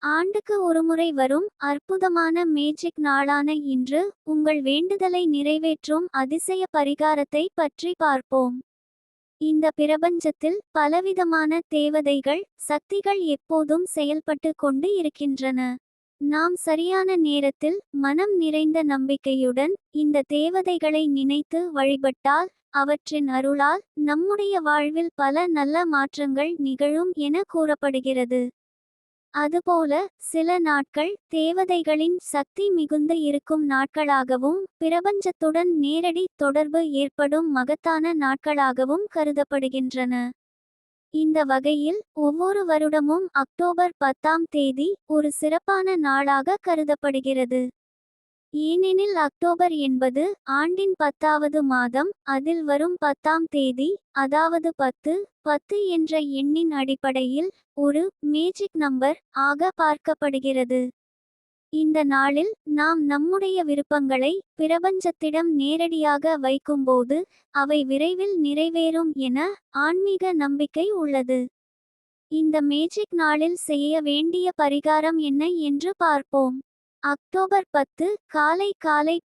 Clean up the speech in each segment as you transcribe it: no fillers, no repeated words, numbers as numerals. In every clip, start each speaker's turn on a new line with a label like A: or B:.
A: ஆண்டுக்கு ஒருமுறை வரும் அற்புதமான மேஜிக் நாளான இன்று உங்கள் வேண்டுதலை நிறைவேற்றும் அதிசய பரிகாரத்தை பற்றி பார்ப்போம். இந்த பிரபஞ்சத்தில் பலவிதமான தேவதைகள், சக்திகள் எப்போதும் செயல்பட்டு கொண்டு இருக்கின்றன. நாம் சரியான நேரத்தில் மனம் நிறைந்த நம்பிக்கையுடன் இந்த தேவதைகளை நினைத்து வழிபட்டால், அவற்றின் அருளால் நம்முடைய வாழ்வில் பல நல்ல மாற்றங்கள் நிகழும் என கூறப்படுகிறது. அதுபோல சில நாட்கள் தேவதைகளின் சக்தி மிகுந்து இருக்கும் நாட்களாகவும் பிரபஞ்சத்துடன் நேரடி தொடர்பு ஏற்படும் மகத்தான நாட்களாகவும் கருதப்படுகின்றன. இந்த வகையில் ஒவ்வொரு வருடமும் அக்டோபர் 10ஆம் தேதி ஒரு சிறப்பான நாளாக கருதப்படுகிறது. ஏனெனில் அக்டோபர் என்பது ஆண்டின் 10வது மாதம். அதில் வரும் 10ஆம் தேதி, அதாவது 10 என்ற எண்ணின் அடிப்படையில் ஒரு மேஜிக் நம்பர் ஆக பார்க்கப்படுகிறது. இந்த நாளில் நாம் நம்முடைய விருப்பங்களை பிரபஞ்சத்திடம் நேரடியாக வைக்கும்போது அவை விரைவில் நிறைவேறும் என ஆன்மீக நம்பிக்கை உள்ளது. இந்த மேஜிக் நாளில் செய்ய வேண்டிய பரிகாரம் என்ன என்று பார்ப்போம். அக்டோபர் 10 காலை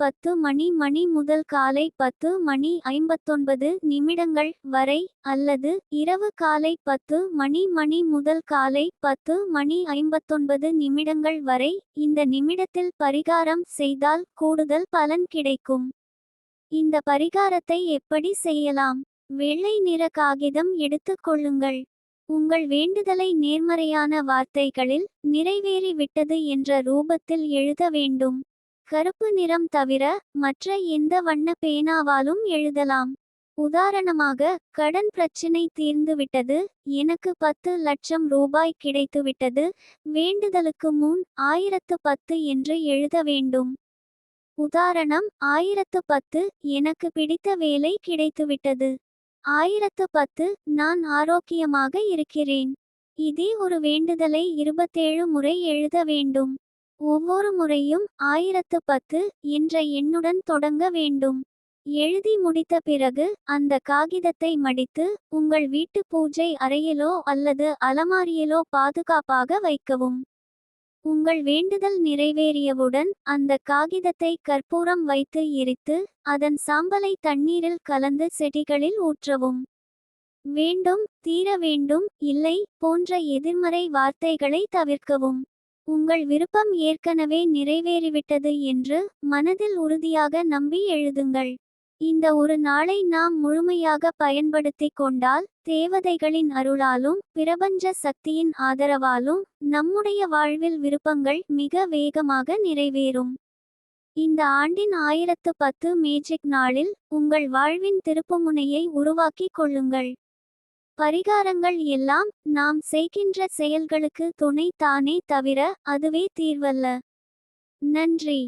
A: 10 மணி முதல் காலை 10:59 வரை, அல்லது இரவு காலை 10 மணி முதல் காலை 10:59 வரை இந்த நிமிடத்தில் பரிகாரம் செய்தால் கூடுதல் பலன் கிடைக்கும். இந்த பரிகாரத்தை எப்படி செய்யலாம்? வெள்ளை நிற காகிதம் எடுத்துக் கொள்ளுங்கள். உங்கள் வேண்டுதலை நேர்மறையான வார்த்தைகளில் நிறைவேறிவிட்டது என்ற ரூபத்தில் எழுத வேண்டும். கருப்பு நிறம் தவிர மற்ற எந்த வண்ண பேனாவாலும் எழுதலாம். உதாரணமாக, கடன் பிரச்சினை தீர்ந்துவிட்டது, எனக்கு 10 லட்சம் ரூபாய் கிடைத்துவிட்டது, வேண்டுதலுக்கு முன் 1010 என்று எழுத வேண்டும். உதாரணம், 1010 எனக்கு பிடித்த வேலை கிடைத்துவிட்டது. 1010 நான் ஆரோக்கியமாக இருக்கிறேன். இதே ஒரு வேண்டுதலை 27 முறை எழுத வேண்டும். ஒவ்வொரு முறையும் 1010 என்ற எண்ணுடன் தொடங்க வேண்டும். எழுதி முடித்த பிறகு அந்த காகிதத்தை மடித்து உங்கள் வீட்டு பூஜை அறையிலோ அல்லது அலமாரியிலோ பாதுகாப்பாக வைக்கவும். உங்கள் வேண்டுதல் நிறைவேறியவுடன் அந்த காகிதத்தை கற்பூரம் வைத்து எரித்து அதன் சாம்பலை தண்ணீரில் கலந்து செடிகளில் ஊற்றவும். வேண்டும், தீர வேண்டும், இல்லை போன்ற எதிர்மறை வார்த்தைகளை தவிர்க்கவும். உங்கள் விருப்பம் ஏற்கனவே நிறைவேறிவிட்டது என்று மனதில் உறுதியாக நம்பி எழுதுங்கள். இந்த ஒரு நாளை நாம் முழுமையாக பயன்படுத்திக் கொண்டால் தேவதைகளின் அருளாலும் பிரபஞ்ச சக்தியின் ஆதரவாலும் நம்முடைய வாழ்வில் விருப்பங்கள் மிக வேகமாக நிறைவேறும். இந்த ஆண்டின் 1010 மேஜிக் நாளில் உங்கள் வாழ்வின் திருப்புமுனையை உருவாக்கிக் கொள்ளுங்கள். பரிகாரங்கள் எல்லாம் நாம் செய்கின்ற செயல்களுக்கு துணை தானே தவிர அதுவே தீர்வல்ல. நன்றி.